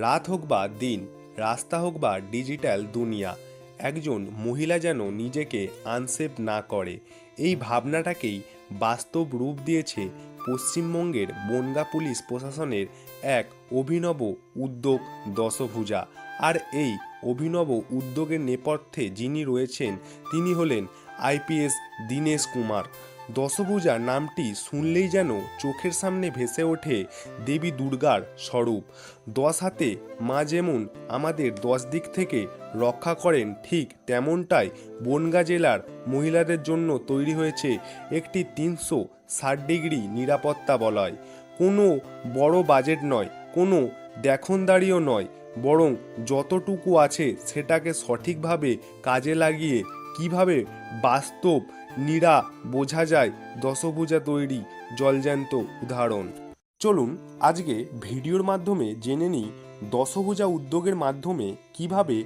রাত হোক বা দিন, রাস্তা হোক বা ডিজিটাল দুনিয়া, একজন মহিলা যেন নিজেকে আনসেফ না করে, এই ভাবনাটাকেই বাস্তব রূপ দিয়েছে পশ্চিমবঙ্গের বনগাঁ পুলিশ প্রশাসনের এক অভিনব উদ্যোগ দশভুজা। আর এই অভিনব উদ্যোগের নেপথ্যে যিনি রয়েছেন তিনি হলেন আইপিএস দীনেশ কুমার। দশভুজা নামটি শুনলেই যেন চোখের সামনে ভেসে ওঠে দেবী দুর্গার স্বরূপ। 10 হাতে মা যেমন আমাদের 10 দিক থেকে রক্ষা করেন, ঠিক তেমনটাই বনগাঁ জেলার মহিলাদের জন্য তৈরি হয়েছে একটি 360 ডিগ্রি নিরাপত্তা বলয়। কোনো বড় বাজেট নয়, কোনো দেখনদারিও নয়, বরং যতটুকু আছে সেটাকে সঠিকভাবে কাজে লাগিয়ে কিভাবে বাস্তব বোঝা যায় দশভুজা তৈরি জলজ্যান্ত উদাহরণ। চলুন আজকে ভিডিওর মাধ্যমে জেনে নিই দশভুজা উদ্যোগের মাধ্যমে কিভাবে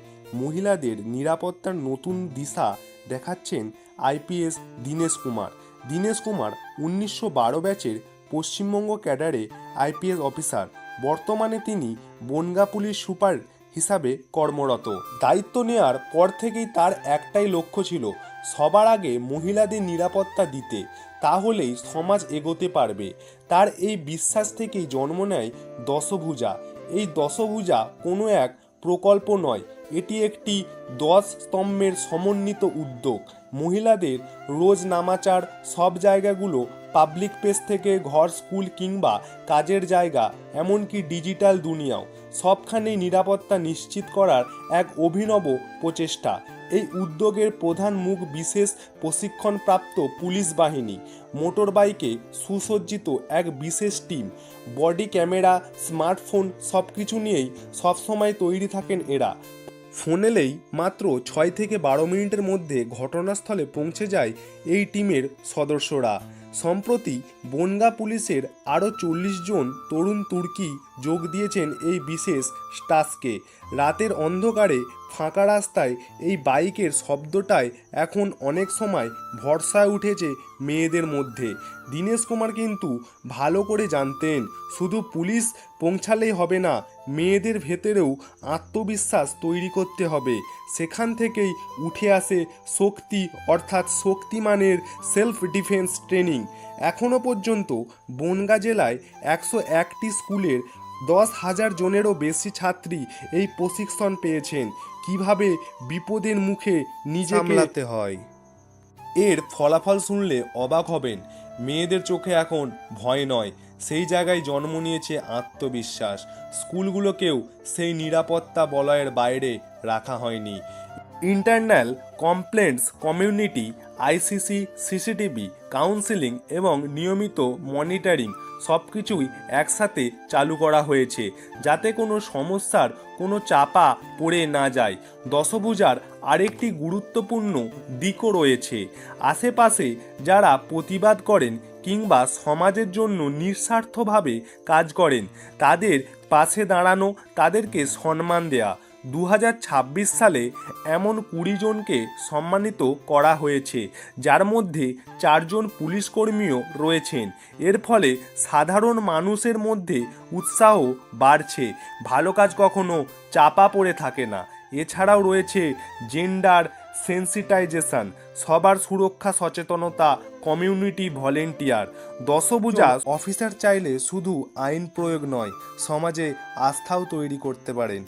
মহিলাদের নিরাপত্তার নতুন দিশা দেখাচ্ছেন আইপিএস দীনেশ কুমার। দীনেশ কুমার 1912 ব্যাচের পশ্চিমবঙ্গ ক্যাডারে আইপিএস অফিসার। বর্তমানে তিনি বনগাঁ পুলিশ সুপার হিসাবে কর্মরত। দায়িত্ব নেওয়ার পর থেকেই তার একটাই লক্ষ্য ছিল সবার আগে মহিলাদের নিরাপত্তা দিতে, তাহলেই সমাজ এগোতে পারবে। তার এই বিশ্বাস থেকেই জন্ম নেয় দশভুজা। এই দশভুজা কোনো এক প্রকল্প নয়, এটি একটি 10 স্তম্ভের সমন্বিত উদ্যোগ। মহিলাদের রোজ নামাচার সব জায়গাগুলো, পাবলিক প্লেস থেকে ঘর, স্কুল কিংবা কাজের জায়গা, এমনকি ডিজিটাল দুনিয়াও, সবখানেই নিরাপত্তা নিশ্চিত করার এক অভিনব প্রচেষ্টা। এই উদ্যোগের প্রধান মুখ বিশেষ প্রশিক্ষণপ্রাপ্ত পুলিশ বাহিনী, মোটর বাইকে সুসজ্জিত এক বিশেষ টিম, বডি ক্যামেরা, স্মার্টফোন সব কিছু নিয়েই সবসময় তৈরি থাকেন এরা। ফোন এলেই মাত্র 6 থেকে 12 মিনিটের মধ্যে ঘটনাস্থলে পৌঁছে যায় এই টিমের সদস্যরা। সম্প্রতি বনগাঁ পুলিশের আরও 40 জন তরুণ তুর্কি যোগ দিয়েছেন এই বিশেষ টাস্কে। রাতের অন্ধকারে ফাঁকা রাস্তায় এই বাইকের শব্দটায় এখন অনেক সময় ভরসায় উঠেছে মেয়েদের মধ্যে। দীনেশ কুমার কিন্তু ভালো করে জানতেন শুধু পুলিশ পৌঁছালেই হবে না, মেয়েদের ভেতরেও আত্মবিশ্বাস তৈরি করতে হবে। সেখান থেকেই উঠে আসে শক্তি, অর্থাৎ শক্তিমানের সেলফ ডিফেন্স ট্রেনিং। এখনও পর্যন্ত বনগাঁ জেলায় 101টি স্কুলের 10,000 জনেরও বেশি ছাত্রী এই প্রশিক্ষণ পেয়েছেন কিভাবে বিপদের মুখে নিজেকে সামলাতে হয়। এর ফলাফল শুনলে অবাক হবেন। মেয়েদের চোখে এখন ভয় নয়, সেই জায়গায় জন্ম নিয়েছে আত্মবিশ্বাস। স্কুলগুলোকেও সেই নিরাপত্তা বলয়ের বাইরে রাখা হয়নি। Internal complaints community, ICC, CCTV, counselling এবং নিয়মিত মনিটরিং সব কিছুই একসাথে চালু করা হয়েছে, যাতে কোনো সমস্যার কোনো চাপা পড়ে না যায়। দশভুজার আরেকটি গুরুত্বপূর্ণ দিকও রয়েছে। আশেপাশে যারা প্রতিবাদ করেন কিংবা সমাজের জন্য নিঃস্বার্থভাবে কাজ করেন তাদের পাশে দাঁড়ানো, তাদেরকে সম্মান দেয়া। 2026 সালে এমন 20 জনকে সম্মানিত করা হয়েছে, যার মধ্যে 4 জন পুলিশকর্মীও রয়েছেন। এর ফলে সাধারণ মানুষের মধ্যে উৎসাহ বাড়ছে, ভালো কাজ কখনো চাপা পড়ে থাকে না। এছাড়াও রয়েছে জেন্ডার সেন্সিটাইজেশন, সবার সুরক্ষা সচেতনতা, কমিউনিটি ভলেন্টিয়ার। দশভুজা অফিসার চাইলে শুধু আইন প্রয়োগ নয়, সমাজে আস্থাও তৈরি করতে পারেন।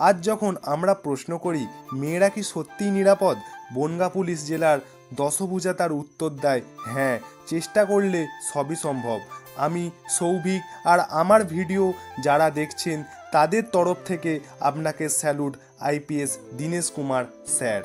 আজ যখন আমরা প্রশ্ন করি মেয়েরা কি সত্যিই নিরাপদ, বনগাঁ পুলিশ জেলার দশভুজা তার উত্তর দেয় হ্যাঁ, চেষ্টা করলে সবই সম্ভব। আমি সৌভিক, আর আমার ভিডিও যারা দেখছেন তাদের তরফ থেকে আপনাকে salute IPS Dinesh Kumar sir.